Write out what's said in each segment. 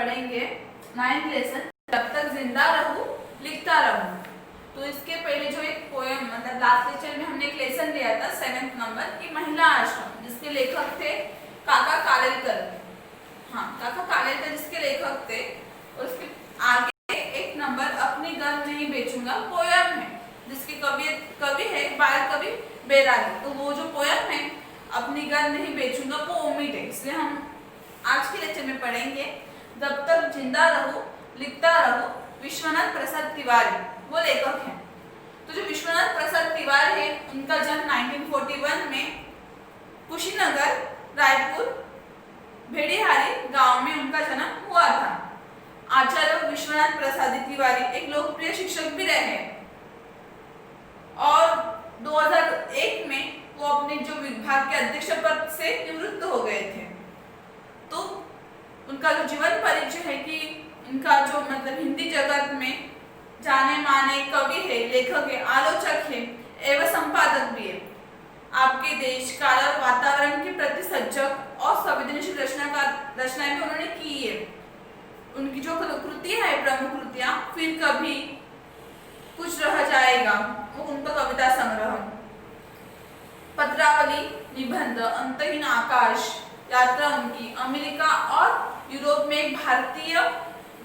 पढ़ेंगे 9th lesson जब तक जिंदा रहूं लिखता रहूं। तो इसके पहले जो एक पोएम मतलब लास्ट लेक्चर में हमने एक लेसन लिया था 7th नंबर की महिला आश्रम, जिसके लेखक थे काका कालेलकर। हाँ, काका कालेलकर जिसके लेखक थे। उसके आगे एक नंबर अपनी गम नहीं बेचूंगा पोएम है, जिसके कवि है बाल कवि बैरागी। तो वो जो पोएम है अपनी गन नहीं बेचूंगा वो ओमिट है, इसलिए हम आज के लेक्चर में पढ़ेंगे जब तक जिंदा रहूं लिखता रहूं, विश्वनाथ प्रसाद तिवारी वो लेखक हैं। तो जो विश्वनाथ प्रसाद तिवारी है उनका जन्म 1941 में कुशीनगर रायपुर भेड़िहारी गांव में उनका जन्म हुआ था। आचार्य विश्वनाथ प्रसाद तिवारी एक लोकप्रिय शिक्षक भी रहे और 2001 में वो अपने जो विभाग के अध्यक्ष पद से निवृत्त हो गए थे। तो उनका जो जीवन परिचय है कि इनका जो मतलब हिंदी जगत में जाने माने कवि है, लेखक है, आलोचक है एवं संपादक भी है। आपके देश काल और वातावरण के प्रति सजग और संवेदनशील रचनाएं भी उन्होंने की है। उनकी जो कृतियां है प्रमुख कृतियां फिर कभी कुछ रह जाएगा वो उनका कविता संग्रह, पत्रावली, निबंध, अंतहीन आकाश, यात्रा उनकी अमेरिका और यूरोप में एक भारतीय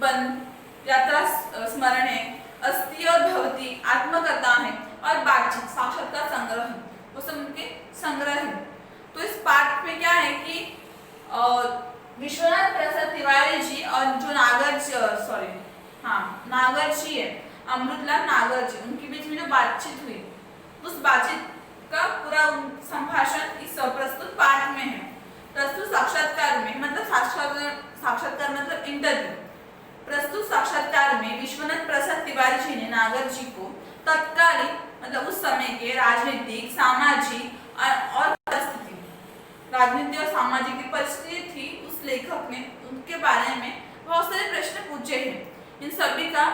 बंद यात्रा स्मरण है, अस्थि और भवती, आत्मकथा है और बातचीत साक्षात्कार संग्रह है, वो सब उनके संग्रह है। तो इस पाठ में क्या है कि विश्वनाथ प्रसाद तिवारी जी और जो नागर जी है, अमृतलाल नागर जी, उनके बीच में जो बातचीत हुई उस बातचीत का पूरा संभाषण इस प्रस्तुत पाठ में है। प्रस्तुत साक्षात्कार में मतलब साक्षात्कार मतलब इंटरव्यू। प्रस्तुत साक्षात्कार में विश्वनाथ प्रसाद तिवारी जी ने नागर जी को तत्कालीन मतलब उस समय के राजनीतिक सामाजिक और परिस्थिति राजनीतिक और सामाजिक की परिस्थिति थी, उस लेखक ने उनके बारे में बहुत सारे प्रश्न पूछे हैं। इन सभी का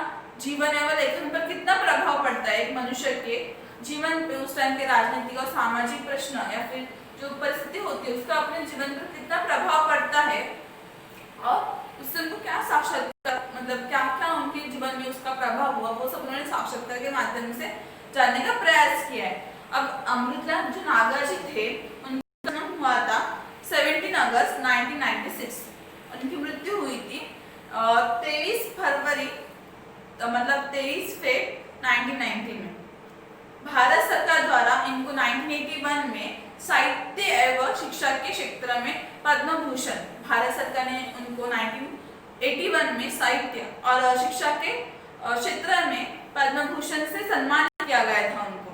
जीवन एवं लेखन पर कितना प्रभाव पड़ता है एक मनुष्य के जीवन पे, उस टाइम के राजनीतिक और सामाजिक प्रश्न या फिर जो परिस्थिति होती है उसका अपने जीवन पर कितना प्रभाव पड़ता है और उससे उनको क्या साक्षात्कार मतलब क्या क्या उनके जीवन में उसका प्रभाव हुआ वो सब उन्होंने साक्षात्कार के माध्यम से जानने का प्रयास किया है। अब अमृतलाल जो नागर जी थे उनका जन्म हुआ था 17 अगस्त 1996 और उनकी मृत्यु हुई थी 23 फरवरी मतलब 23 फेब 1990 में। भारत सरकार द्वारा इनको 1981 में साहित्य एवं शिक्षा के क्षेत्र में पद्म भूषण, भारत सरकार ने उनको 1981 में साहित्य और शिक्षा के क्षेत्र में पद्म भूषण से सम्मानित किया गया था उनको।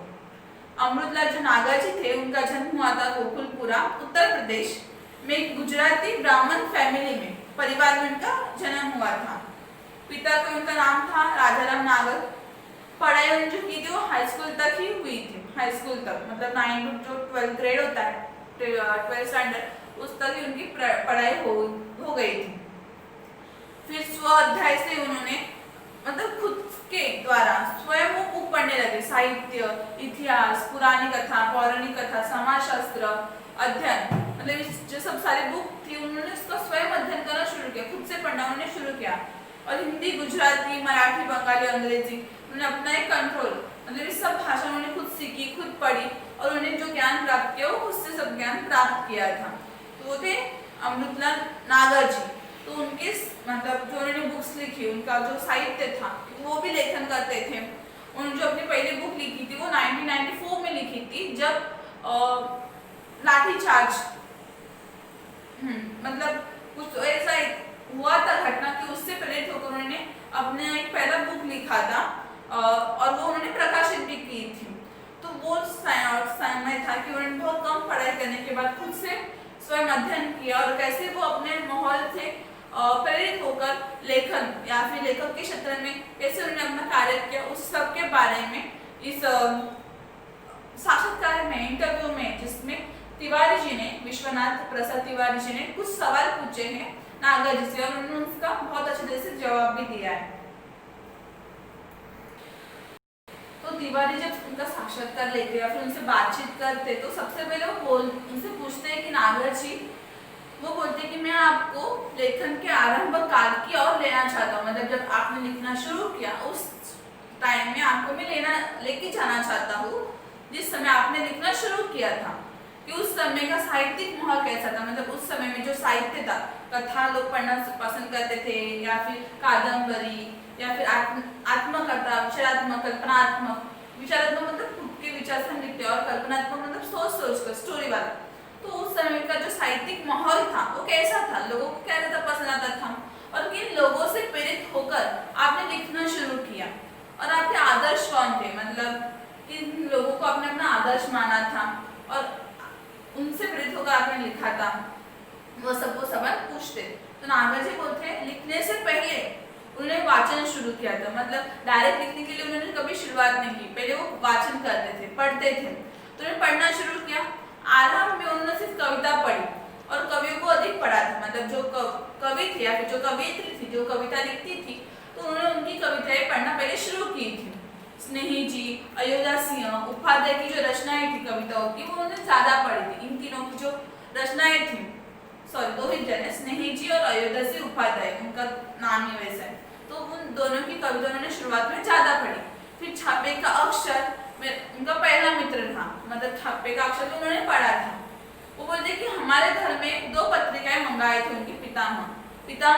अमृतलाल जो नागर जी थे उनका जन्म हुआ था गोकुलपुरा उत्तर प्रदेश में एक गुजराती ब्राह्मण फैमिली में परिवार में उनका जन्म हुआ था। पिता का उनका नाम था राजाराम नागर। पढ़ाई उन्होंने जो की थी वो हाई स्कूल तक ही हुई थी, हाई स्कूल तक मतलब 9 to 12 ग्रेड होता है 12 स्टैंडर्ड उस तक ही उनकी पढ़ाई हो गई थी। फिर स्व अध्याय से उन्होंने मतलब खुद के द्वारा स्वयं वो बुक पढ़ने लगे, साहित्य, इतिहास, पुरानी कथा, पौराणिक कथा, समाजशास्त्र अध्ययन मतलब जो सब सारी बुक थी उन्होंने उसका स्वयं अध्ययन करना शुरू किया, खुद से पढ़ना उन्होंने शुरू किया। और हिंदी, गुजराती, मराठी, बंगाली, अंग्रेजी उन्होंने अपना एक कंट्रोल मतलब इस सब भाषा उन्होंने खुद सीखी, खुद पढ़ी और उन्होंने जो ज्ञान प्राप्त किया वो खुद से सब ज्ञान प्राप्त किया था। तो वो थे अमृतलाल नागर जी। तो उनके मतलब जो उन्होंने बुक्स लिखी, उनका जो साहित्य था वो भी लेखन करते थे। उन्होंने जो अपनी पहली बुक लिखी थी वो 1994 में लिखी थी जब लाठीचार्ज मतलब कुछ ऐसा हुआ था घटना कि उससे प्रेरित होकर उन्होंने अपने एक पहला बुक लिखा था और वो उन्होंने प्रकाशित भी की थी। तो वो समय था कि उन्होंने बहुत कम पढ़ाई करने के बाद खुद से स्वयं अध्ययन किया और कैसे वो अपने माहौल से प्रेरित होकर लेखन या फिर लेखक के क्षेत्र में कैसे उन्होंने अपना कार्य किया उस सब के बारे में इस साक्षात्कार में इंटरव्यू में जिसमें तिवारी जी ने विश्वनाथ प्रसाद तिवारी जी ने कुछ सवाल पूछे हैं नागर जी से और उन्होंने उसका बहुत अच्छे तरह से जवाब भी दिया है। तो तिवारी जब उनका साक्षात्कार लेते या फिर उनसे बातचीत करते तो सबसे पहले वो उनसे पूछते हैं कि नागर जी वो बोलते कि मैं आपको लेखन के आरंभ काल की ओर लेना चाहता हूँ, मतलब जब आपने लिखना शुरू किया उस टाइम में आपको मैं लेके जाना चाहता हूँ, जिस समय आपने लिखना शुरू किया था, कि उस समय का साहित्यिक माहौल कैसा था। मतलब उस समय में जो साहित्य था, कथा लोग पढ़ना पसंद करते थे, या फिर कादम्बरी, या फिर आत्मकथा, विचारात्मक, कल्पनात्मक। विचारात्मक मतलब खुद के विचार से हम लिखते हैं, और कल्पनात्मक मतलब सोच कर स्टोरी वाला। तो उस समय का जो साहित्यिक माहौल था वो कैसा था, लोगों को क्या ज्यादा पसंद आता था, और किन लोगों से प्रेरित होकर आपने लिखना शुरू किया, और आपके आदर्श कौन थे, मतलब किन लोगों को आपने अपना आदर्श माना था और उनसे प्रेरित होकर आपने लिखा था, वो सबको सवाल पूछते। तो नागर जी बोलते हैं लिखने से पहले उन्होंने वाचन शुरू किया था, मतलब डायरेक्ट लिखने के लिए उन्होंने कभी शुरुआत नहीं की, पहले वो वाचन करते थे, पढ़ते थे। तो उन्होंने पढ़ना शुरू किया। आरंभ में उन्होंने सिर्फ कविता पढ़ी और कवियों को अधिक पढ़ा था, मतलब जो कवि थे या फिर जो कवियत्री थी जो कविता लिखती थी, तो उन्होंने उनकी कविताएं पढ़ना पहले शुरू की थी। स्नेही जी, अयोध्या सिंह, उपाध्याय की जो रचनाएं थी कविताओं की, वो उन्होंने ज्यादा पढ़ी थी। इन तीनों की जो रचनाएं थी, सॉरी दो ही जन है, स्नेही जी और अयोध्या सिंह उपाध्याय, उनका नाम ही वैसा है। तो उन दोनों की कविता उन्होंने शुरुआत में ज्यादा पढ़ी। फिर छापे का अक्षर उनका पहला मित्र था, मतलब छापे का अक्षर तो उन्होंने पढ़ा था। वो बोलते कि हमारे घर में 2 पत्रिकाएं मंगाए थे उनके पितामह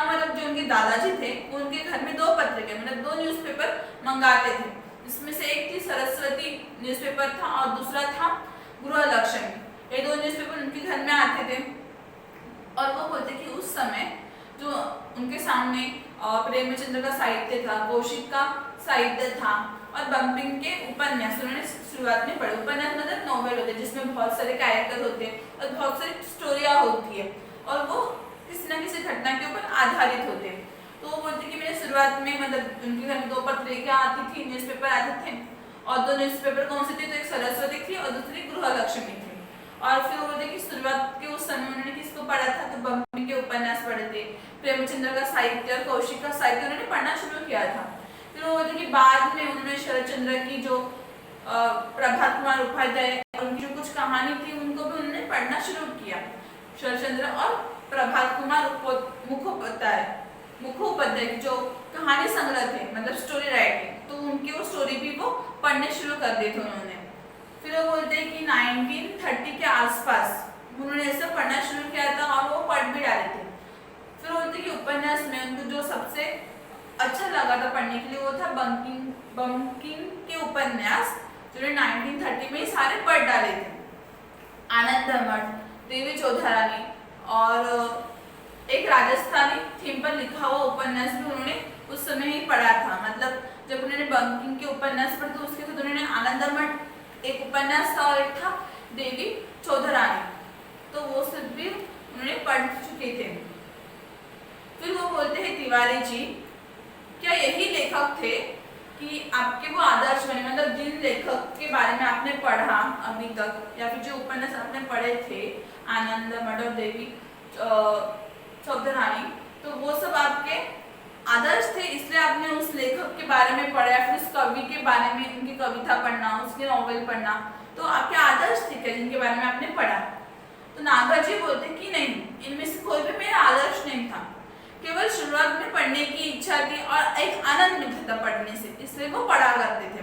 मतलब जो उनके दादाजी थे, वो उनके घर में 2 पत्रिकाएं मतलब 2 न्यूज़पेपर मंगाते थे। इसमें से एक थी सरस्वती न्यूज़पेपर था और दूसरा था गृहलक्ष्मी। ये 2 न्यूज़पेपर उनके घर में आते थे। और वो बोलते कि उस समय जो उनके सामने प्रेमचंद्र का साहित्य था, कौशिक का साहित्य था, और बंकिम के उपन्यास उन्होंने शुरुआत में पढ़े। उपन्यास मतलब नॉवेल होते हैं जिसमें बहुत सारे कैरेक्टर होते हैं और बहुत सारी स्टोरियाँ होती है, और वो किसी न किसी घटना के ऊपर आधारित होते हैं। तो वो बोलते कि मैंने शुरुआत में मतलब उनके घर में 2 पत्रिका आती थी, न्यूज़पेपर आते थे, और 2 न्यूज़पेपर कौन से थे, तो एक सरस्वती थी और दूसरी गृहलक्ष्मी थी। और फिर वो बोलते कि शुरुआत के उस समय उन्होंने किसको पढ़ा था, तो बंकिम के उपन्यास पढ़े थे, प्रेमचंद्र का साहित्य और कौशिक का साहित्य उन्होंने पढ़ना शुरू किया था। फिर वो बोलते कि बाद में उन्होंने शरदचंद्र की जो प्रभात कुमार उपाध्याय उनकी जो कुछ कहानी थी उनको भी उन्होंने पढ़ना शुरू किया। शरदचंद्र और प्रभात कुमार मुखोपाध्याय की जो कहानी संग्रह थे, मतलब स्टोरी राइटिंग, तो उनकी वो स्टोरी भी वो पढ़ने शुरू कर दी थी उन्होंने। फिर वो बोलते हैं कि 1930 के आसपास उन्होंने ऐसा पढ़ना शुरू किया था और वो पढ़ भी डाले थे। फिर वो बोलते कि उपन्यास में उनको जो सबसे अच्छा लगा था पढ़ने के लिए वो था बंकिम के उपन्यास, जो 1930 में सारे पढ़ डाले थे। आनंदमठ, देवी चौधरानी और एक राजस्थानी थीम पर लिखा हुआ उपन्यास भी उन्होंने उस समय ही पढ़ा था। मतलब जब उन्होंने बंकिम के उपन्यास पढ़े तो उसके बाद उन्होंने आनंदमठ एक उपन्यास था और एक था देवी चौधरानी, तो वो सब भी उन्होंने पढ़ चुके थे। फिर वो बोलते हैं तिवारी जी, क्या यही लेखक थे कि आपके वो आदर्श बने, मतलब जिन लेखक के बारे में आपने पढ़ा अभी तक या फिर जो उपन्यास आपने पढ़े थे आनंदमठ और देवी चौधरानी, तो वो सब आपके आदर्श थे, इसलिए आपने उस लेखक के बारे में पढ़ा या फिर उस कवि के बारे में उनकी कविता पढ़ना, उसके नॉवेल पढ़ना, तो आपके आदर्श थे क्या जिनके बारे में आपने पढ़ा? तो नागर जी बोलते कि नहीं, इनमें से कोई भी मेरा आदर्श नहीं था, केवल शुरुआत में पढ़ने की इच्छा थी और एक आनंद मिलता था पढ़ने से, इसलिए वो पढ़ा करते थे।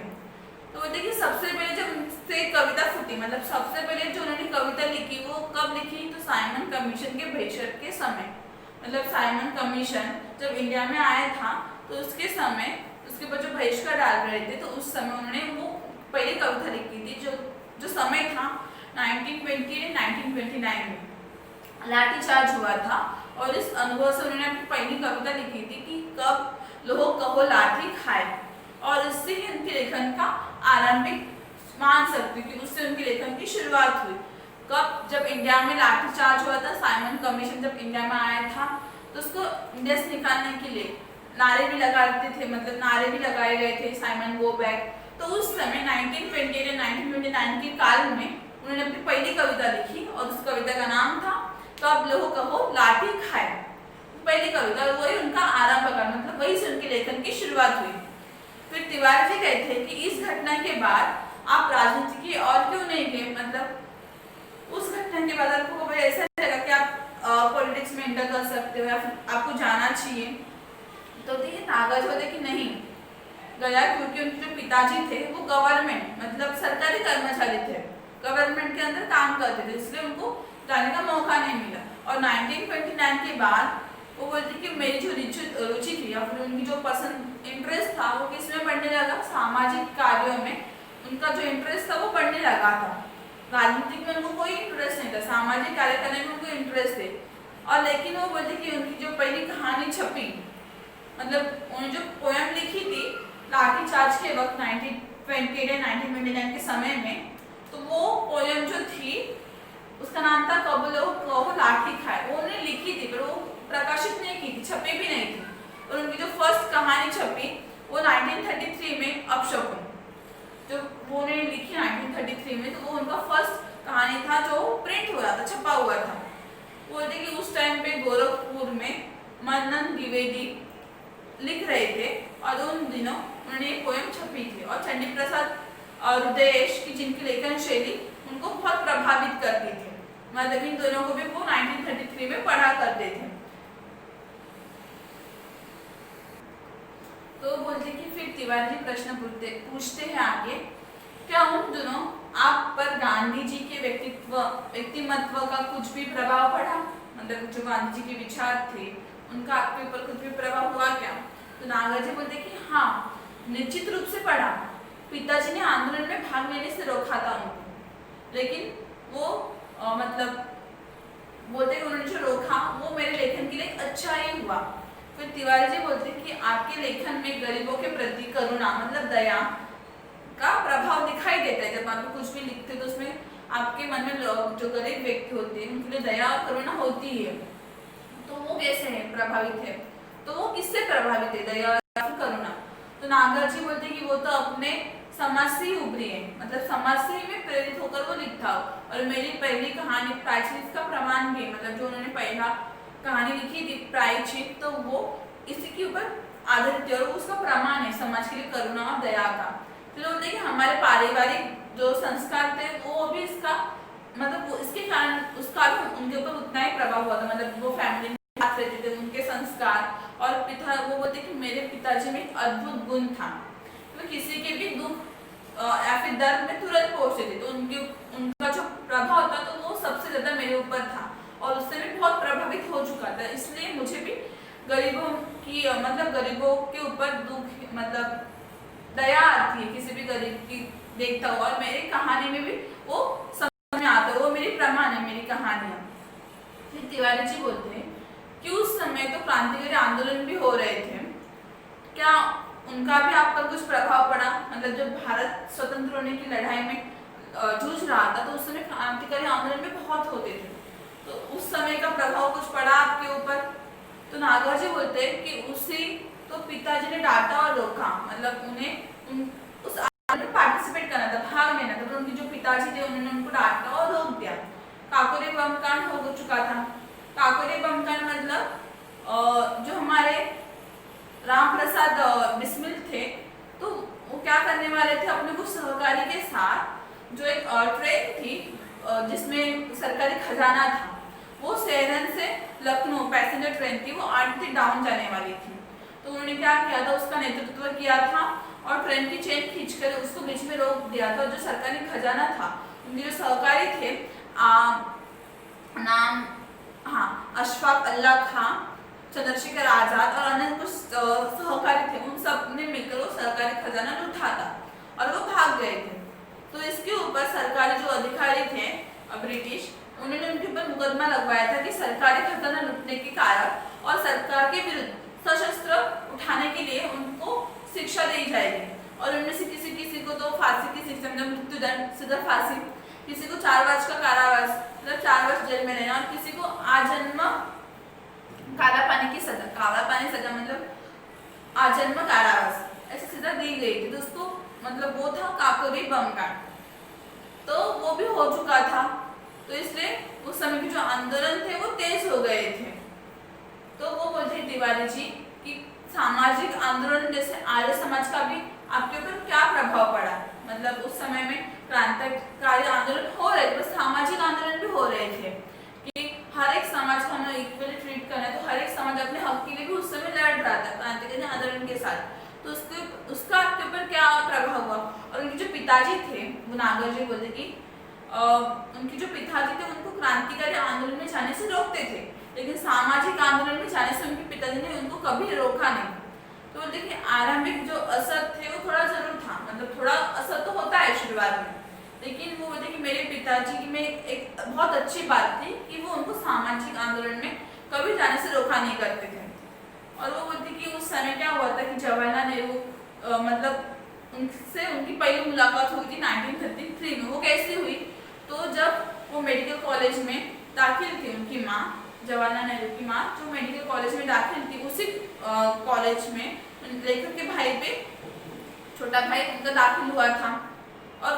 तो बोलते कि सबसे पहले जब उनसे कविता फूटी, मतलब सबसे पहले जो उन्होंने कविता लिखी वो कब लिखी, तो साइमन कमीशन के बहिष्कार के समय, मतलब साइमन कमीशन जब इंडिया में आया था तो उसके समय उसके ऊपर जो बहिष्कार डाल रहे थे, तो उस समय उन्होंने वो पहली कविता लिखी थी। जो समय था 1920 1929 में लाठीचार्ज हुआ था, और इस अनुभव से उन्होंने अपनी पहली कविता लिखी थी कि कब लोहो कहो लाठी खाए, और इससे ही उनके लेखन का आरंभिक मान सकते कि उससे उनके लेखन की शुरुआत हुई। कब, जब इंडिया में लाठीचार्ज हुआ था, साइमन कमीशन जब इंडिया में आया था तो उसको इंडिया से निकालने के लिए नारे भी लगाते थे, मतलब नारे भी लगाए गए थे, साइमन गो बैक। तो उस समय 1920 या 1929 के काल में उन्होंने अपनी पहली कविता लिखी और उस कविता का नाम था कब लोहो कहो लाठी खाए। पहली कविता, वही उनका आरंभ का, मतलब वही से उनके लेखन की शुरुआत हुई। फिर तिवारी जी कहते हैं कि इस घटना के बाद आप राजनीति की और क्यों नहीं गए, मतलब उस घटना के बाद आपको कभी ऐसा लगा कि आप पॉलिटिक्स में एंटर कर सकते हो या फिर आपको जाना चाहिए। तो ये नागार्जुन बोलते कि नहीं गया, क्योंकि उनके जो पिताजी थे वो गवर्नमेंट मतलब सरकारी कर्मचारी थे, गवर्नमेंट के अंदर काम करते थे, इसलिए उनको जाने का मौका नहीं मिला। और 1929 के बाद वो बोलती कि मेरी जो रुचि थी या फिर उनकी जो पसंद इंटरेस्ट था वो किस में बढ़ने लगा, सामाजिक कार्यों में उनका जो इंटरेस्ट था वो बढ़ने लगा था। राजनीतिक में उनको कोई इंटरेस्ट नहीं था, सामाजिक कार्य करने में उनको इंटरेस्ट थे। और लेकिन वो बोलते कि उनकी जो पहली कहानी छपी, मतलब उन्होंने जो पोएम लिखी थी लाठीचार्ज के वक्त 1929 के समय में, तो वो पोएम जो थी उसका नाम था कब लोग कहो लाठी खाए। वो उन्होंने लिखी थी पर वो प्रकाशित नहीं की थी, छपी भी नहीं थी। और उनकी जो फर्स्ट कहानी छपी वो 1933 में अपशकुन, जो वो उन्होंने लिखी 1933 में, तो वो उनका फर्स्ट कहानी था जो प्रिंट हुआ था, छपा हुआ था। बोलते कि उस टाइम पे गोरखपुर में मन्नन द्विवेदी लिख रहे थे और उन दिनों उन्होंने एक पोएम छपी थी। और चंडी प्रसाद और रुद्रेश की जिनकी लेखन शैली उनको बहुत प्रभावित करती थी, मतलब इन दोनों को भी वो 1933 में पढ़ा करते थे। तो बोलते कि फिर तिवारी जी प्रश्न पूछते हैं आगे, क्या उन दिनों आप पर गांधी जी के व्यक्तिमत्व का कुछ भी प्रभाव पड़ा, मतलब जो गांधी जी के विचार थे उनका आपके ऊपर कुछ भी प्रभाव हुआ क्या? तो नागार्जुन जी बोलते कि हाँ निश्चित रूप से पड़ा। पिताजी ने आंदोलन में भाग लेने से रोका था उनको, लेकिन वो मतलब बोलते उन्होंने जो रोका वो मेरे लेखन के लिए अच्छा ही हुआ। फिर तिवारी जी बोलते कि आपके लेखन में गरीबों के प्रति करुणा मतलब दया का प्रभाव दिखाई देता है। जब आप कुछ भी लिखते तो उसमें आपके मन में जो गरीब व्यक्ति होते हैं उनके लिए दया और करुणा होती है। तो वो कैसे है प्रभावित है, तो वो किससे प्रभावित है, दया और करुणा? तो नागार्जुन जी बोलते कि वो तो अपने समाज से ही उभरी है, मतलब समाज से ही में प्रेरित होकर वो लिखता हो। और मेरी पहली कहानी प्रायश्चित का प्रमाण भी है, मतलब जो उन्होंने पहला कहानी लिखी थी प्रायश्चित, तो वो इसी के ऊपर आधारित है और उसका प्रमाण है समाज के लिए करुणा और दया का। फिर बोलते कि हमारे पारिवारिक जो संस्कार थे वो भी इसका मतलब वो इसके कारण उसका भी उनके ऊपर उतना ही प्रभाव हुआ था, मतलब वो फैमिली में साथ रहते थे, उनके संस्कार। और पिता वो बोलते कि मेरे पिताजी में एक अद्भुत गुण था, तो किसी के भी दुख या फिर दर्द में तुरंत पहुंचते थे, तो उनका जो प्रभाव था तो वो सबसे ज्यादा मेरे ऊपर था और उससे मैं बहुत प्रभावित हो चुका था। इसलिए मुझे भी गरीबों की मतलब गरीबों के ऊपर दुख मतलब दया आती है, किसी भी गरीब की देखता हूँ और मेरी कहानी में भी वो समझ में आता है, वो मेरी प्रमाण है, मेरी कहानियां। फिर तिवारी जी बोलते हैं कि उस समय तो क्रांतिकारी आंदोलन भी हो रहे थे, क्या उनका भी आप पर कुछ प्रभाव पड़ा? मतलब जब भारत स्वतंत्र होने की लड़ाई में जूझ रहा था तो उस समय क्रांतिकारी आंदोलन भी बहुत होते थे, तो उस समय का प्रभाव कुछ पड़ा आपके ऊपर? तो नागार्जुन जी बोलते हैं कि उसी तो पिताजी ने डांटा और रोका, मतलब उन्हें उस आंदोलन में पार्टिसिपेट करना था, भाग लेना था, तो उनके जो पिताजी थे उन्होंने उनको डांटा और रोक दिया। काकोरी बम कांड हो चुका था। काकोरी बम कांड मतलब जो हमारे राम प्रसाद बिस्मिल थे तो वो क्या करने वाले थे, अपने कुछ सहकारी के साथ जो एक ट्रेन थी जिसमें सरकारी खजाना था, वो सेरन से लखनऊ पैसेंजर ट्रेन थी, वो आरटी डाउन जाने वाली थी। तो उन्होंने क्या किया था, उसका नेतृत्व किया था और ट्रेन की चेन खींचकर उसको बीच में रोक दिया था। जो सरकारी खजाना था उनके जो सहकारी थे नाम अशफाक अल्लाह खां, चंद्रशेखर आजाद और अन्य कुछ सहकारी थे, उन सब ने मिलकर वो सरकारी खजाना लूटा था और वो भाग गए थे। तो इसके ऊपर सरकारी जो अधिकारी थे ब्रिटिश, उन्होंने उनके ऊपर मुकदमा लगवाया था कि सरकारी खजाना लूटने के कारण और सरकार के विरुद्ध सशस्त्र उठाने के लिए उनको शिक्षा दी जाएगी। और उनमें से किसी को तो फांसी की शिक्षा मतलब मृत्युदंड सीधा फांसी, किसी को 4 वर्ष का कारावास मतलब 4 वर्ष जेल में रहना और किसी को आजन्म काला पानी की सजा, काला पानी सजा मतलब आजन्म कारावास ऐसी सजा दी गई थी। तो उसको मतलब वो था काकोरी बम कांड, तो वो भी हो चुका था, तो इसलिए उस समय के जो आंदोलन थे वो तेज हो गए थे। तो वो बोलते हैं तिवारी जी कि सामाजिक आंदोलन जैसे आर्य समाज का भी आपके ऊपर क्या प्रभाव पड़ा? मतलब उस समय में क्रांतिकारी आंदोलन हो रहे थे, सामाजिक आंदोलन भी हो रहे थे कि हर एक समाज को हमें इक्वली ट्रीट करना है, तो हर एक समाज अपने हक के लिए भी उस समय लड़ रहा था क्रांतिकारी आंदोलन के साथ। तो उसका आपके ऊपर क्या प्रभाव हुआ? और उनके जो पिताजी थे वो नागर जी बोलते कि उनके जो पिताजी थे उनको क्रांतिकारी आंदोलन में जाने से रोकते थे, लेकिन सामाजिक आंदोलन में जाने से उनके पिताजी ने उनको कभी रोका नहीं। तो बोलते कि आरंभिक जो असर थे वो थोड़ा जरूर था, मतलब थोड़ा असर तो होता है शुरुआत में, लेकिन वो बोलते कि मेरे पिताजी में एक बहुत अच्छी बात थी कि वो उनको सामाजिक आंदोलन में कभी जाने से रोका नहीं करते थे। और वो बोलते कि उस समय क्या हुआ था कि जवाहरलाल नेहरू मतलब उनसे उनकी पहली मुलाकात हुई थी 1933 में। वो कैसे हुई? तो जब वो मेडिकल कॉलेज में दाखिल थी, उनकी माँ जवाहरलाल नेहरू की माँ जो मेडिकल कॉलेज में दाखिल थी, उसी कॉलेज में लेखक के भाई पे, छोटा भाई उनका दाखिल हुआ था और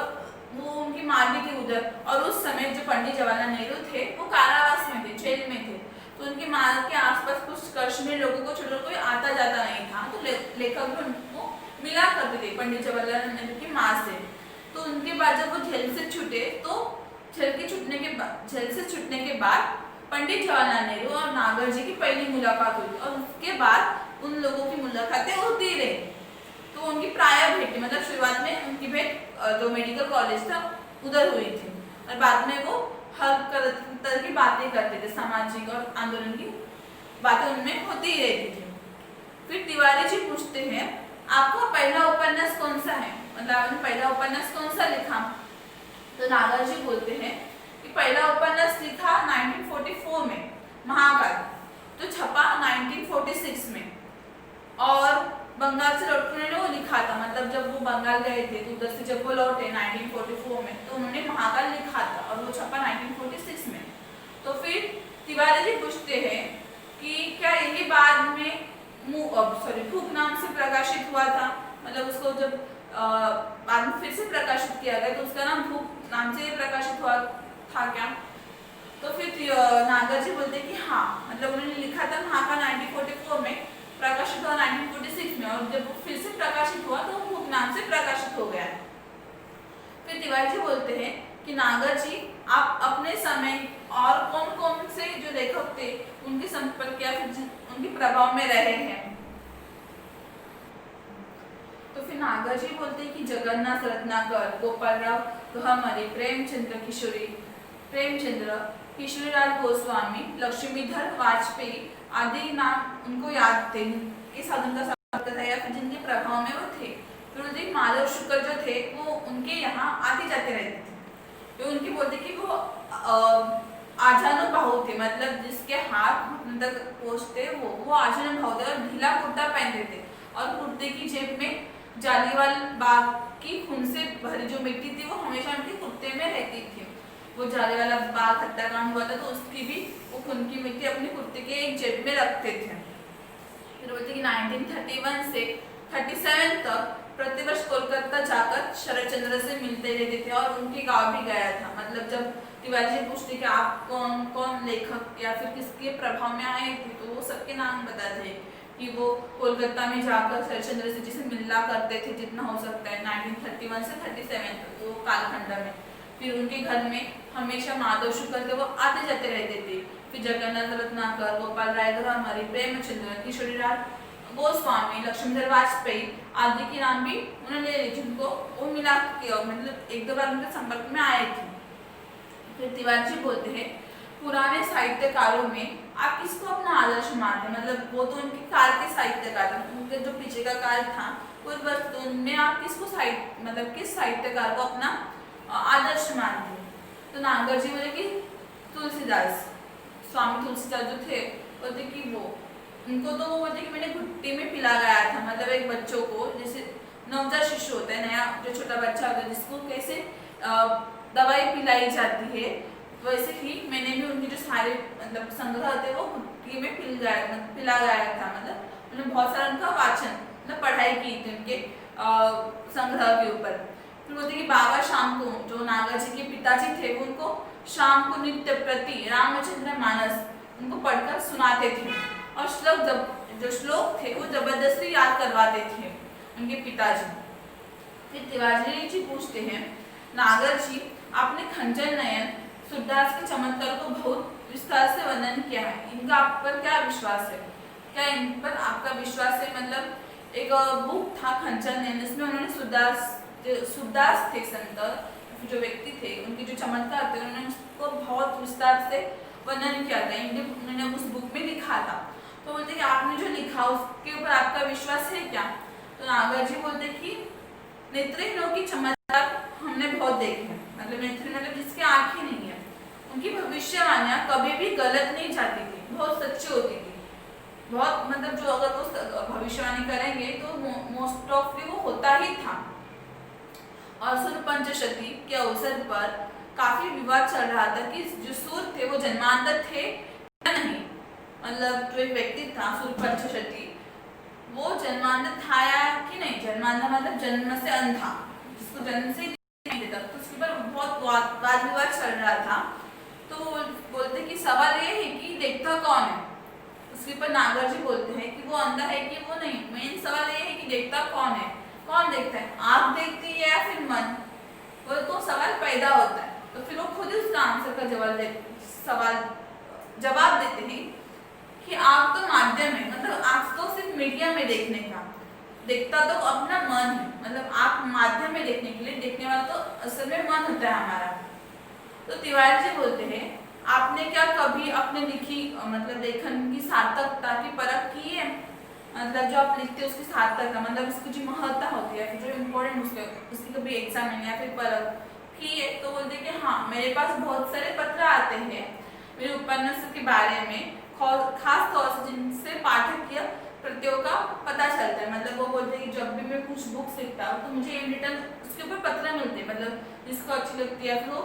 वो उनकी माँ भी थी उधर। और उस समय जो पंडित जवाहरलाल नेहरू थे वो कारावास में थे, जेल में थे। तो उनकी माँ के आसपास कुछ कश्मीरी लोगों को छोड़कर कोई आता जाता नहीं था, तो लेखक भी उनको मिला करते थे पंडित जवाहरलाल नेहरू की माँ से। तो उनके बाद जब वो जेल से छूटे, तो जेल से छूटने के बाद पंडित जवाहरलाल नेहरू और नागर जी की पहली मुलाकात हुई और उसके बाद उन लोगों की मुलाकातें होती रही। तो उनकी प्राय भेंट, मतलब शुरुआत में उनकी भेंट जो मेडिकल कॉलेज था उधर हुई थी और बाद में वो हर तरह की बातें करते थे, सामाजिक और आंदोलन की बातें उनमें होती ही रहती थी। फिर तिवारी जी पूछते हैं आपका पहला उपन्यास कौन सा है, मतलब आपने पहला उपन्यास कौन सा लिखा? तो नागर जी बोलते हैं कि पहला उपन्यास लिखा 1944 में महाकाल, जो छपा 1946 में, और बंगाल से लौटकर उन्होंने वो लिखा था, मतलब जब वो बंगाल गए थे तो उधर से जब वो लौटे 1944 में तो उन्होंने महाकाल लिखा था और वो छपा 1946 में। तो फिर तिवारी जी पूछते हैं कि क्या यही बाद में फूक नाम से प्रकाशित हुआ था, मतलब उसको जब बाद में फिर से प्रकाशित किया गया तो उसका नाम फूक नाम से प्रकाशित हुआ था क्या? तो फिर नागर जी बोलते कि हाँ, मतलब उन्होंने लिखा था महाकाल 1944 में, प्रकाशित हुआ 1946 में, और जब फिर से प्रकाशित हुआ तो फूक नाम से प्रकाशित हो गया। फिर तिवारी जी बोलते हैं कि नागर जी आप अपने समय और कौन कौन से जो लेखक थे उनके संपर्क या फिर उनके प्रभाव में रहे हैं? तो फिर नागर जी बोलते हैं कि जगन्नाथ रत्नाकर, गोपालराव गहमरे, प्रेमचंद्र, किशोरीलाल गोस्वामी, लक्ष्मीधर वाजपेयी आदि नाम उनको याद थे, के साथ उनका संपर्क था या फिर जिनके प्रभाव में वो थे। फिर माधव शुक्ल जो थे वो उनके यहाँ आते जाते रहते थे। तो उनकी बोलते कि वो आजानुबाहु थे, मतलब जिसके हाथ घुटने तक पहुँचते वो आजानुबाहु थे और ढीला कुर्ता पहनते थे और कुर्ते की जेब में जालियावाला बाग की खून से भरी जो मिट्टी थी वो हमेशा उनके कुर्ते में रहती थी। वो जालियावाला बाग हत्याकांड हुआ था तो उसकी भी वो खून की मिट्टी अपने कुर्ते के एक जेब में रखते थे। फिर बोलते कि 1931 से 37 तक प्रतिवर्ष कोलकाता जाकर शरद चंद्र से मिलते रहते थे और उनके गांव भी गया था। मतलब जब तिवारी जी पूछते कि आप कौन कौन लेखक या फिर किसके प्रभाव में आए थे तो वो सबके नाम बताते कि वो कोलकाता में जाकर शरद चंद्र से जिसे मिलना करते थे जितना हो सकता है 1931 से 37 तक वो कालखंड में। फिर उनके घर में हमेशा माधव शुक्ल थे वो आते जाते रहते थे। फिर जगन्नाथ रत्नाकर, गोपाल राय गहमरे, प्रेमचंद्र, किशोरीलाल गोस्वामी, लक्ष्मीधर वाजपेयी आदि के नाम भी उन्होंने ले लिए जिनको वो मिला के मतलब एक दो बार उनके संपर्क में आए थे। फिर तिवारी जी बोलते हैं पुराने साहित्यकारों में आप किसको अपना आदर्श मानते हैं? मतलब वो तो उनके काल के साहित्यकार थे, उनके जो पीछे का काल था उस वक्त उनमें आप किसको मतलब किस साहित्यकार को अपना आदर्श मानते हैं? तो नागर जी बोले कि तुलसीदास, स्वामी तुलसीदास जो थे बोलते कि वो उनको तो वो बोलते कि मैंने घुट्टी में पिला गया था, मतलब एक बच्चों को जैसे नवजात शिशु होता है, नया जो छोटा बच्चा होता है जिसको कैसे दवाई पिलाई जाती है वैसे ही मैंने भी उनके जो सारे मतलब संग्रह थे वो घुट्टी में पिला गया था। मतलब उन्होंने बहुत सारा उनका वाचन मतलब पढ़ाई की थी उनके संग्रह के ऊपर। फिर बोलते कि बाबा शाम को जो नागर जी के पिताजी थे वो उनको शाम को नित्य प्रति रामचंद्र मानस उनको पढ़कर सुनाते थे और जो श्लोक थे वो जबरदस्ती याद करवाते थे उनके पिताजी। फिर तिवारी जी पूछते हैं नागर जी आपने खंजर नयन सूरदास के चमत्कार को बहुत विस्तार से वर्णन किया है। इनका आप पर क्या विश्वास है? क्या इन पर आपका विश्वास है? मतलब एक बुक था खंचन ने, जिसमें उन्होंने सूरदास थे संत, जो व्यक्ति थे, उनके जो चमत्कार थे, उन्होंने उसको बहुत विस्तार से वर्णन किया था। उन्होंने उस बुक में लिखा था। तो बोलते कि आपने जो लिखा उसके ऊपर आपका विश्वास है क्या? तो नागर जी बोलते कि नेत्रहीनों की चमत्कार हमने बहुत देखे हैं। मतलब नेत्रहीन मतलब जिसकी आंखें नहीं है, उनकी भविष्यवाणियां कभी भी गलत नहीं जाती थी, बहुत सच्ची होती थी। बहुत मतलब जो अगर वो भविष्यवाणी करेंगे तो मोस्ट ऑफ वो होता ही था। और सूर्य पंचशती के अवसर पर काफी विवाद चल रहा था कि जो सूर्य थे वो जन्मांतर थे या नहीं। मतलब जो एक व्यक्ति था सूर्य पंचशती, वो जन्मांतर था या कि नहीं। जन्मांतर मतलब जन्म से अंधा, जिसको जन्म से नहीं देता, तो उसके ऊपर बहुत वाद विवाद चल रहा था। तो बोलते कि सवाल ये है कि देखता कौन है। उसके ऊपर नागर जी बोलते हैं कि वो अंधा है कि वो नहीं। मेन सवाल ये है कि देखता कौन है, कौन देखता है, आंख देखती है या फिर मन? वो तो सवाल पैदा होता है। तो फिर वो खुद ही उसका आंसर का जवाब देते हैं कि आंख तो माध्यम है, मतलब आंख तो सिर्फ मीडिया में देखने का, देखता तो अपना मन है। मतलब आंख माध्यम में देखने के लिए, देखने वाला तो असल में मन होता है हमारा। तो तिवारी जी बोलते हैं, आपने क्या कभी अपने लिखी मतलब लेखन की सार्थकता की परख की है? मतलब जो आप लिखते हैं उसकी सार्थकता, मतलब उसकी जो महत्ता होती है, जो इम्पोर्टेंट उसकी कभी एग्जाम है या फिर परख की है? तो बोलते कि हाँ, मेरे पास बहुत सारे पत्र आते हैं मेरे उपन्यासों के बारे में, खास तौर से जिनसे पाठकीय प्रत्यों का पता चलता है। मतलब वो बोलते हैं कि जब भी मैं कुछ बुक्स लिखता हूँ तो मुझे इन रिटर्न उसके ऊपर पत्र मिलते हैं, मतलब जिसको अच्छी लगती है फिर वो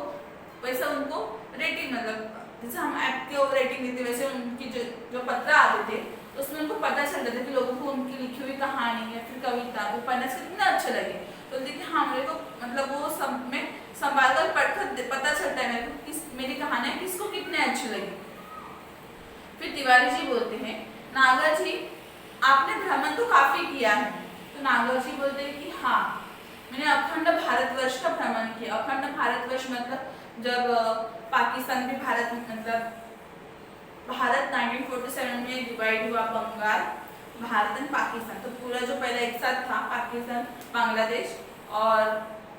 वैसा उनको रेटिंग, मतलब जैसे हम ऐप के ओवर रेटिंग देते वैसे उनकी जो पत्र आते थे, तो उसमें उनको पता चलता था कि लोगों को उनकी लिखी हुई कहानी या फिर कविता उपन्यास कितना अच्छा लगे। तो देखिए हाँ, मेरे को मतलब वो सब में संभाल कर पढ़कर पता चलता है मेरे को मेरी कहानियां किसको कितने अच्छी लगी। फिर तिवारी जी बोलते हैं, नागर जी आपने भ्रमण तो काफी किया है। तो नागर जी बोलते हैं कि हाँ, मैंने अखंड भारतवर्ष का भ्रमण किया। अखंड भारतवर्ष मतलब जब पाकिस्तान भी भारत, मतलब भारत 1947 में डिवाइड हुआ, बंगाल, भारत एंड पाकिस्तान, तो पूरा जो पहला एक साथ था पाकिस्तान, बांग्लादेश और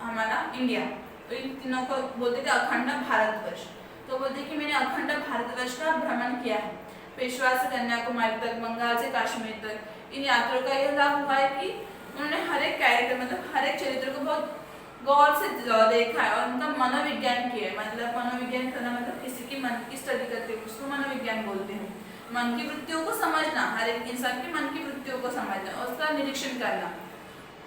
हमारा इंडिया, तो इन तीनों को बोलते थे अखंड भारतवर्ष। तो बोलते कि मैंने अखंड भारतवर्ष का भ्रमण किया है, पेशवा से कन्याकुमारी तक, बंगाल से कश्मीर तक। इन यात्रियों का यह लाभ हुआ है कि उन्होंने हर एक कैरेक्टर, मतलब हर एक चरित्र को बहुत गौर से देखा है और उनका मनोविज्ञान किया है। मतलब मनोविज्ञान करना मतलब किसी की मन की स्टडी करते हैं, उसको मनोविज्ञान बोलते हैं। मन की वृत्तियों को समझना, हर एक इंसान की मन की वृत्तियों को समझना और उसका निरीक्षण करना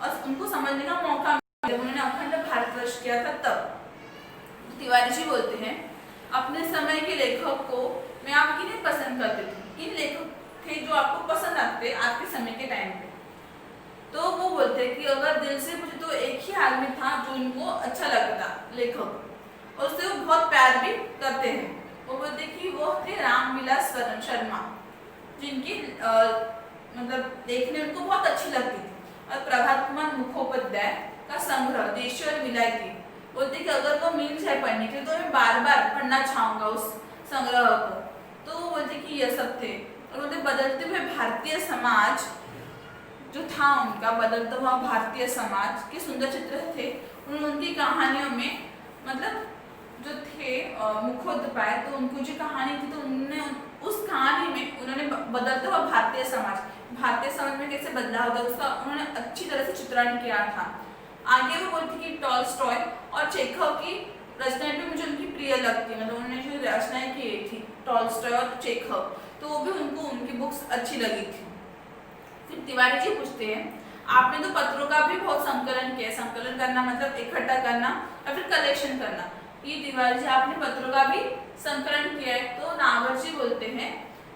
और उनको समझने का मौका मिला। जब उन्होंने अखंड भारतवर्ष किया था तब। तिवारी जी बोलते हैं, अपने समय के लेखक को मैं आपकी नहीं पसंद करती थी। इन लेखक थे जो आपको पसंद आते आपके समय के टाइम पे। तो वो बोलते कि अगर दिल से मुझे तो एक ही आदमी था जो इनको अच्छा लगता, लेखक, और उससे वो बहुत प्यार भी करते हैं। वो बोलते कि वो थे रामविलास शर्मा, जिनकी मतलब देखने उनको बहुत अच्छी लगती थी। और प्रभात कुमार मुखोपाध्याय का संग्रह देशी और विलायती, बोलते कि अगर वो मिल जाए पढ़ने के लिए तो मैं बार बार पढ़ना चाहूँगा उस संग्रह को। तो वो बोलते कि ये सब थे। और बोलते बदलते हुए भारतीय समाज जो था उनका, बदलता हुआ भारतीय समाज के सुंदर चित्र थे। उनकी कहानियों में मतलब जो थे मुखोपाध्याय, तो उनको जो कहानी थी तो उन्होंने उस कहानी में उन्होंने बदलता हुआ भारतीय समाज में कैसे बदलाव होता है उसका उन्होंने अच्छी तरह से चित्रण किया था। आगे वो बोलती कि टॉलस्टॉय और चेखव की रचनाएं भी मुझे उनकी प्रिय लगती, मतलब उन्होंने जो रचनाएं की थी टॉलस्टॉय और चेखव, तो वो भी उनको उनकी बुक्स अच्छी लगी थी। फिर तिवारी जी पूछते हैं, आपने तो पत्रों का भी बहुत संकलन किया। संकलन करना मतलब इकट्ठा करना या फिर कलेक्शन करना। ये तिवारी जी आपने पत्रों का भी संकलन किया है। तो नागर जी बोलते हैं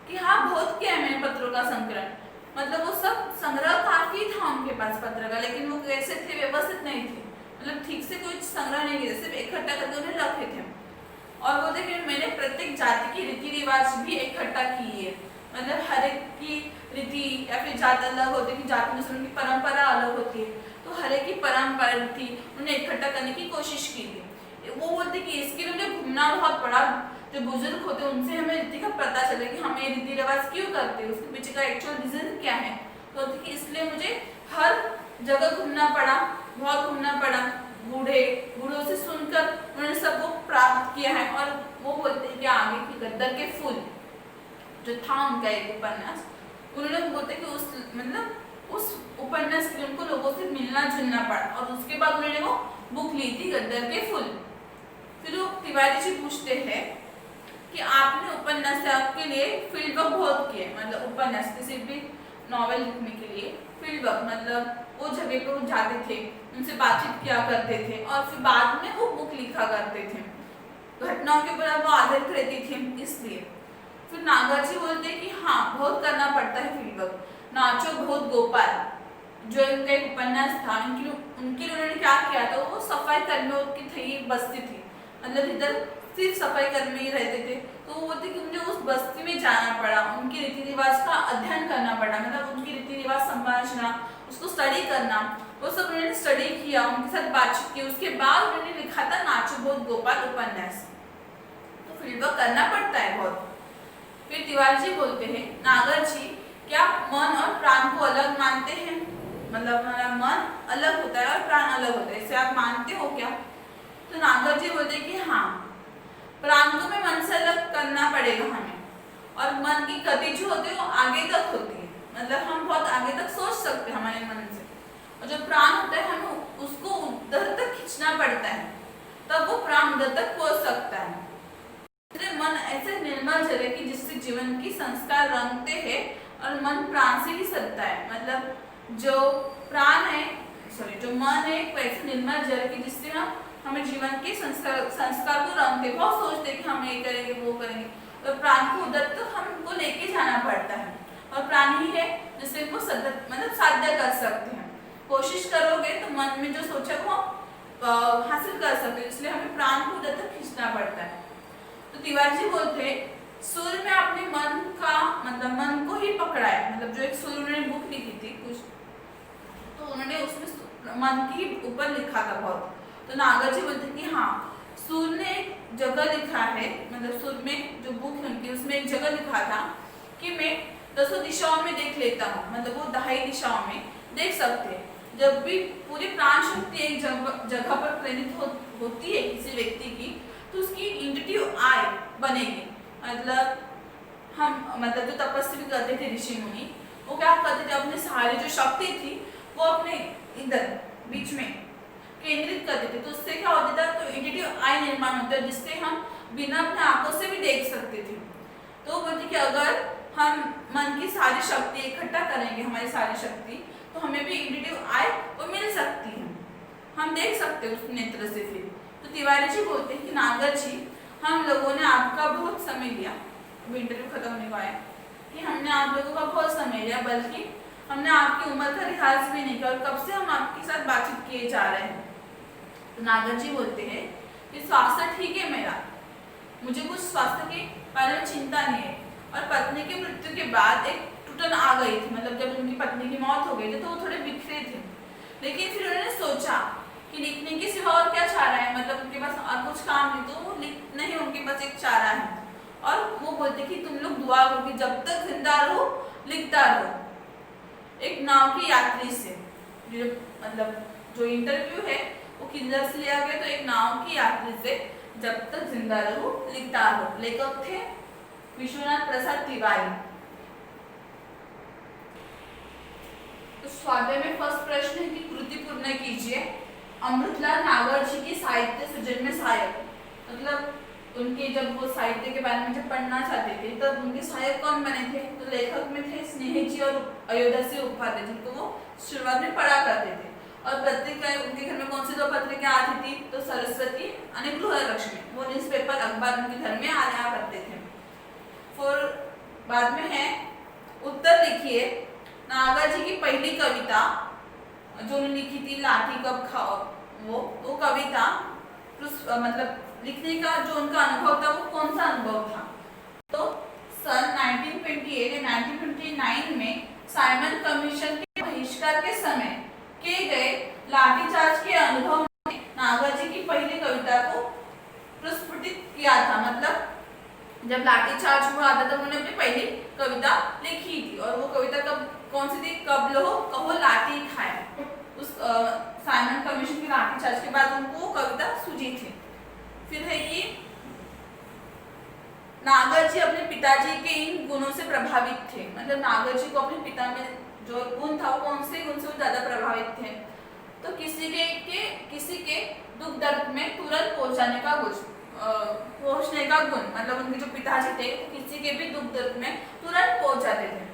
कि हाँ, बहुत किया है मैंने पत्रों का संकलन। मतलब वो सब संग्रह काफी था उनके पास पत्र का, लेकिन वो कैसे थे, व्यवस्थित नहीं थे, मतलब ठीक से कोई संग्रह नहीं किया, सिर्फ इकट्ठा करके उन्हें रखे थे। और वो देखिए मैंने प्रत्येक जाति की रीति रिवाज भी इकट्ठा की है। मतलब हर एक की रीति या फिर जात अलग होती है, जाति में उनकी परंपरा अलग होती है, तो हर एक की परंपरा रीति उन्हें इकट्ठा करने की कोशिश की थी। वो बोलते कि इसके लिए मुझे घूमना बहुत पड़ा, जो बुजुर्ग होते हैं उनसे हमें रीति का पता चले कि हम ये रीति रिवाज क्यों करते हैं, उसके पीछे का एक्चुअल रीजन क्या है। तो कि इसलिए मुझे हर जगह घूमना पड़ा, बहुत घूमना पड़ा, बूढ़ों से सुनकर उन्होंने सबको प्राप्त किया है। और वो बोलते हैं कि आगे की गद्दर के फूल जो था उनका एक उपन्यास, उन्होंने बोलते कि उस उपन्यास के उनको लोगों से मिलना जुलना पड़ा और उसके बाद उन्होंने वो बुक ली थी गद्दर के फूल। फिर वो तिवारी जी पूछते हैं कि आपने उपन्यास के लिए फील्ड वर्क बहुत किया, मतलब उपन्यास किसी भी नॉवेल लिखने के लिए फील्ड वर्क मतलब वो जगह पे वो जाते थे, उनसे बातचीत किया करते थे और फिर बाद में वो बुक लिखा करते थे, घटनाओं के ऊपर वो आधारित रहती थी। इसलिए फिर नागर जी बोलते कि हाँ बहुत करना पड़ता है फील्ड वर्क। नाचो बहुत गोपाल जो इनका एक उपन्यास था, उनकी उन्होंने क्या किया था, वो सफाई कर्मियों की थी बस्ती थी, मतलब इधर सिर्फ सफाई कर्मी ही रहते थे। तो वो बोलते कि मुझे उस बस्ती में जाना पड़ा, उनके रीति रिवाज का अध्ययन करना पड़ा, मतलब उनकी रीति रिवाज समझना, उसको स्टडी करना, वो सब उन्होंने स्टडी किया, उनके साथ बातचीत की। उसके बाद उन्होंने लिखा था नाचो बहुत गोपाल उपन्यास। तो फील्ड वर्क करना पड़ता है बहुत। फिर तिवारी जी बोलते हैं नागर जी क्या मन और प्राण को अलग मानते हैं, मतलब हमारा मन अलग होता है और प्राण अलग होता है, इसे आप मानते हो क्या। तो नागर जी बोलते कि हाँ, प्राण को में मन से अलग करना पड़ेगा हमें, और मन की गति जो होती है वो आगे तक होती है, मतलब हम बहुत आगे तक सोच सकते हैं हमारे मन से, और जो प्राण होता है हमें उसको उधर तक खींचना पड़ता है, तब वो प्राण उधर तक पहुंच सकता है। मन ऐसे निर्मल जल है कि जिससे जीवन की संस्कार रंगते हैं, और मन प्राण से ही सदता है, मतलब जो प्राण है जो मन है वैसे निर्मल जल की जिससे हमें जीवन के संस्कार को रंगते, बहुत सोचते कि हम ये करेंगे वो करेंगे, और प्राण को उधर तक हमको लेके जाना पड़ता है, और प्राण ही है जिससे वो मतलब साध्य कर सकते हैं। कोशिश करोगे तो मन में जो सोचा वो हासिल कर सकते, इसलिए हमें प्राण को उधर तक खींचना पड़ता है। तो तिवारी जी बोलते सूर्य में अपने मन का मतलब मन को ही पकड़ा है, मतलब जो एक सूर्य उन्होंने बुक लिखी थी कुछ, तो उन्होंने उसमें मन के ऊपर लिखा था बहुत। तो नागर जी बोलते कि हाँ, सूर्य ने एक जगह लिखा है, मतलब सूर्य में जो बुक है उनकी उसमें एक जगह लिखा था कि मैं 10 दिशाओं में देख लेता हूँ, मतलब वो 10 दिशाओं में देख सकते हैं। जब भी पूरी प्राण शक्ति एक जगह पर प्रेरित होती है किसी व्यक्ति की, तो उसकी इंट्यूटिव आई बनेगी, मतलब जो तपस्या भी करते थे ऋषि मुनि, वो क्या करते थे, अपने सारी जो शक्ति थी वो अपने इधर बीच में केंद्रित करते थे, तो उससे क्या होता था, तो इंट्यूटिव आई निर्माण होता है, जिससे हम बिना अपने आंखों से भी देख सकते थे। तो बोलते कि अगर हम मन की सारी शक्ति इकट्ठा करेंगे, हमारी सारी शक्ति, तो हमें भी इंट्यूटिव आई वो मिल सकती है, हम देख सकते हैं उस नेत्र से। फिर तो तिवारी जी बोलते हैं कि नागर जी, हम लोगों ने आपका बहुत समय लिया, इंटरव्यू खत्म होने को आया, कि हमने आप लोगों का बहुत समय लिया, बल्कि हमने आपकी उम्र का रिहाज भी नहीं किया, और कब से हम आपके साथ बातचीत किए जा रहे हैं। तो नागर जी बोलते हैं कि स्वास्थ्य ठीक है मेरा, मुझे कुछ स्वास्थ्य के बारे में चिंता नहीं है, और पत्नी की मृत्यु के बाद एक टूटन आ गई थी, मतलब जब उनकी पत्नी की मौत हो गई थी तो वो थोड़े बिखरे थे, लेकिन फिर उन्होंने सोचा कि लिखने के सिवा और क्या चारा है, मतलब उनके पास और कुछ काम नहीं, तो वो नहीं, उनके पास एक चारा है, और वो बोलते कि तुम लोग दुआ करो कि जब तक जिंदा रहो लिखता रहो। एक नाव की यात्री से जो इंटरव्यू है वो किधर से लिया गया, तो एक नाव की यात्री से जब तक जिंदा रहो लिखता रहो। लेखक थे विश्वनाथ प्रसाद तिवारी। तो स्वाध्याय में फर्स्ट प्रश्न है कि कृति पूर्ण कीजिए। अमृतलाल नागर जी की साहित्य सृजन में सहायक, मतलब उनके जब वो साहित्य के बारे में जब पढ़ना चाहते थे तब उनके सहायक कौन बने थे, तो लेखक में थे स्नेही जी और अयोध्या से उपाध्याय, जिनको वो शुरुआत में पढ़ा करते थे। और पत्रिका उनके घर में कौन सी 2 पत्रिका आती थी, तो सरस्वती और गृहलक्ष्मी, वो न्यूज़पेपर अखबार उनके घर में आया करते थे। फिर बाद में है उत्तर लिखिए। नागर जी की पहली कविता जो उन्होंने लिखी थी लाठी कब खाओ, वो कविता मतलब लिखने का जो उनका अनुभव था वो कौन सा अनुभव था, तो सन 1928 या 1929 में साइमन कमीशन के बहिष्कार के समय किए गए लाठीचार्ज के अनुभव ने नागर जी की पहली कविता को प्रस्फुटित किया था, मतलब जब लाठीचार्ज हुआ था तब उन्होंने अपनी पहली कविता लिखी थी, और वो कविता कौन सी थी? कब लो कहो लाठी खाए। उस साइमन कमीशन के लाठीचार्ज के बाद उनको वो कविता सूझी थी। फिर है कि नागर जी अपने पिताजी के इन गुणों से प्रभावित थे। मतलब नागर जी को अपने पिता में जो गुण था वो कौन से गुण से वो ज्यादा प्रभावित थे? तो किसी के दुख दर्द में तुरंत पहुंचने का गुण। मतलब उनके जो पिताजी थे वो किसी के भी दुख दर्द में तुरंत पहुंच जाते थे।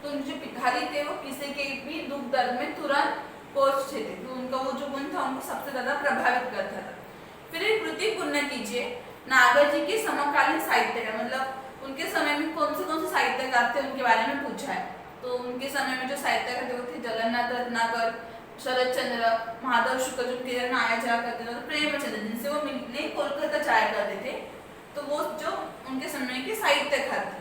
तो उनके जो पिताजी थे वो किसी के भी दुख दर्द में तुरंत पहुंचते थे। तो उनका वो जो गुण था उनको सबसे ज्यादा प्रभावित करता था। फिर एक कृति पुण्य कीजिए। नागर जी के समकालीन साहित्यकार, मतलब उनके समय में कौन से साहित्यकार थे उनके बारे में पूछा है। तो उनके समय में जो साहित्यकार थे वो थे जगन्नाथ रत्नाकर, शरद चंद्र, माधव शुक्ल, जो केरल में आया जाया करते थे, प्रेमचंद्र, जिनसे वो मिलने कोलकाता जाया करते थे। तो वो जो उनके समय के साहित्यकार थे।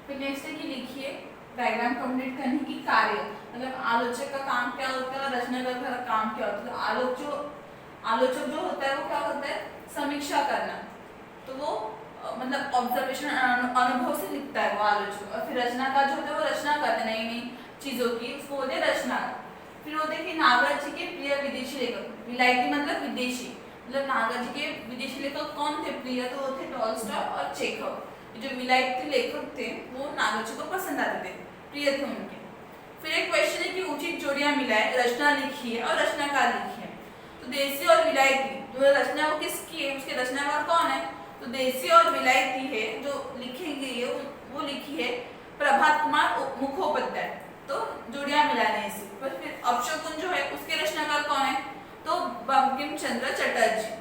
फिर नेक्स्ट की लिखिए डायग्राम कंप्लीट करने की कार्य। मतलब आलोचक का काम क्या होता है और रचनाकार का काम क्या होता है? आलोचक जो होता है वो क्या होता है? समीक्षा करना। तो वो मतलब ऑब्जर्वेशन, अनुभव से लिखता है वो आलोचक। और फिर रचनाकार जो होता है वो रचना करते नई नई चीजों की, उसको बोलते हैं रचना। फिर वो देखिए नागर जी के प्रिय विदेशी लेखक, विलायती मतलब विदेशी, मतलब नागर जी के विदेशी लेखक कौन थे प्रिय? तो वो थे टॉलस्टॉय और चेखव। जो विलायती लेखक थे वो नागर जी को पसंद आते थे, प्रिय थे उनके। फिर एक क्वेश्चन है कि उचित जोड़ियां मिलाए, रचना लिखी है और रचनाकार लिखी है। तो देसी और विलायती जो रचना वो किसकी है, उसके रचनाकार कौन है? तो देसी और विलायती है जो लिखी गई है वो लिखी है प्रभात कुमार मुखोपाध्याय। तो जोड़ियां मिलाने इसी पर। फिर अपशकुन जो है उसके रचनाकार कौन है? तो बंकिम चंद्र चटर्जी,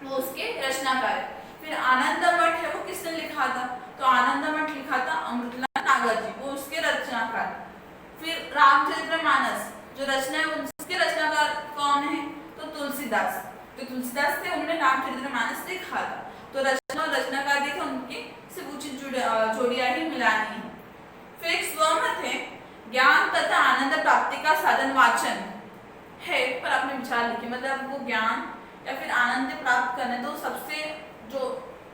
वो उसके रचनाकार है। फिर आनंद मठ है वो किसने लिखा था? तो आनंद मठ लिखा था अमृतलाल नागर जी, वो उसके रचनाकार। फिर रामचरितमानस जो रचना है उसके रचनाकार कौन है? तो तुलसीदास। तो तुलसीदास थे, उन्होंने रामचरितमानस लिखा था। तो रचना और रचनाकार देखे उनकी सिर्फ उचित जोड़ियां ही मिलानी है। फिर एक स्वमत है ज्ञान तथा आनंद प्राप्ति का साधन वाचन है, पर अपने विचार लिखिए। मतलब वो ज्ञान या फिर आनंद प्राप्त करने, तो सबसे जो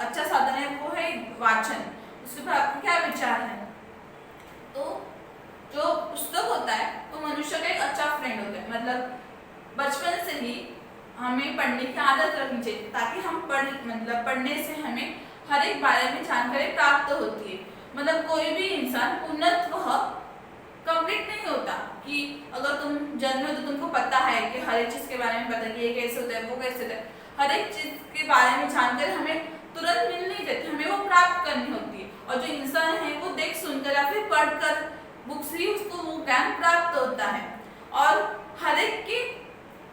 अच्छा साधन है वो है वाचन। उसके बाद आपके क्या विचार है? तो जो पुस्तक होता है वो मनुष्य का एक अच्छा फ्रेंड होता है। मतलब बचपन से ही हमें पढ़ने की आदत रखनी चाहिए, ताकि हम पढ़ने से हमें हर एक बारे में जानकारी प्राप्त होती है। मतलब कोई भी इंसान पूर्णत्व कंप्लीट नहीं होता कि अगर तुम जन्मे हो तो तुमको पता है कि हर एक चीज के बारे में पता है कि ये कैसे होता है वो कैसे होता है। हर एक चीज के बारे में जानकारी हमें तुरंत मिल नहीं जाती, हमें वो प्राप्त करनी होती है। और जो इंसान है वो देख सुनकर या फिर पढ़कर बुक्स ही उसको वो ज्ञान प्राप्त होता है। और हर एक की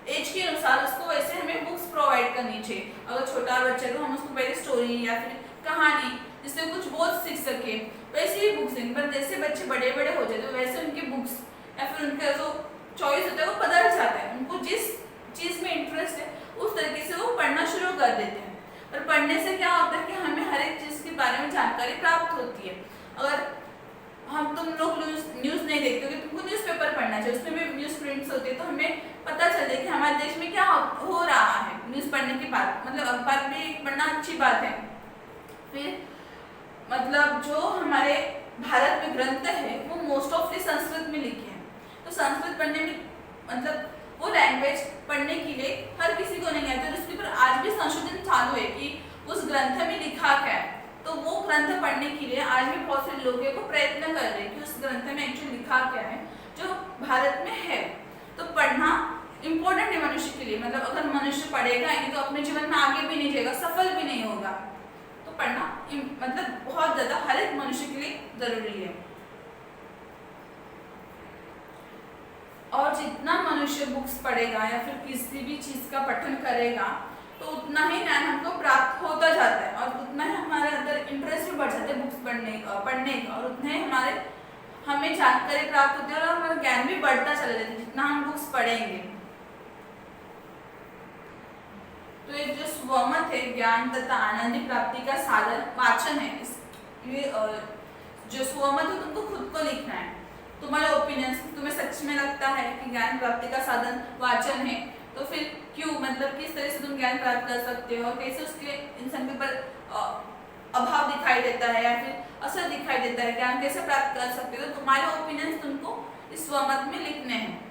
एज के अनुसार उसको वैसे हमें बुक्स प्रोवाइड करनी चाहिए। अगर छोटा बच्चा तो हम उसको पहले स्टोरी या फिर कहानी जिससे कुछ बहुत सीख सके वैसे ही बुक्स देंगे। पर जैसे बच्चे बड़े बड़े हो जाते हैं वैसे उनके बुक्स या फिर उनका जो चॉइस होता है वो बदल जाता है। उनको जिस चीज़ में इंटरेस्ट है उस तरीके से वो पढ़ना शुरू कर देते हैं। पर पढ़ने से क्या होता है कि हमें हर एक चीज़ के बारे में जानकारी प्राप्त होती है। अगर तुम लोग न्यूज़ नहीं देखते हो, तुमको न्यूज़पेपर पढ़ना चाहिए, उसमें भी न्यूज़ प्रिंट्स होते हैं, तो हमें पता चलता है कि हमारे देश में क्या हो रहा है। न्यूज़ पढ़ने के बाद मतलब अखबार भी पढ़ना अच्छी बात है। फिर मतलब जो हमारे भारत में ग्रंथ है वो मोस्ट ऑफली संस्कृत में लिखे हैं। तो संस्कृत पढ़ने में मतलब वो लैंग्वेज पढ़ने के लिए हर किसी को नहीं आता। उसके ऊपर आज भी संशोधन चालू है कि उस ग्रंथ में लिखा क्या है। तो वो ग्रंथ पढ़ने के लिए आज भी बहुत से लोग को प्रयत्न कर रहे हैं कि उस ग्रंथ में एक्चुअली लिखा क्या है जो भारत में है। तो पढ़ना इम्पोर्टेंट है मनुष्य के लिए। मतलब अगर मनुष्य पढ़ेगा नहीं तो अपने जीवन में आगे भी नहीं जाएगा, सफल भी नहीं होगा। तो पढ़ना मतलब बहुत ज्यादा हर एक मनुष्य के लिए जरूरी है। और जितना मनुष्य बुक्स पढ़ेगा या फिर किसी भी चीज का पठन करेगा तो उतना ही ज्ञान हमको प्राप्त होता जाता है और उतना ही हमारे अंदर इंटरेस्ट भी बढ़ जाता है बुक्स पढ़ने का और उतना ही हमें जानकारी प्राप्त होती है और हमारा ज्ञान भी बढ़ता चला जाता है जितना हम बुक्स पढ़ेंगे। तो ये जो स्वमत है ज्ञान तथा आनंद प्राप्ति का साधन वाचन है। ये जो स्वमत है तुमको खुद को लिखना है। तुम्हारे ओपिनियंस तुम्हें सच में लगता है कि ज्ञान प्राप्ति का साधन वाचन है तो फिर क्यों, मतलब किस तरह से तुम ज्ञान प्राप्त कर सकते हो, कैसे उसके इंसान के ऊपर अभाव दिखाई देता है या फिर असर दिखाई देता है, ज्ञान कैसे प्राप्त कर सकते हो, तो तुम्हारे ओपिनियंस तुमको इस स्वमत में लिखने हैं।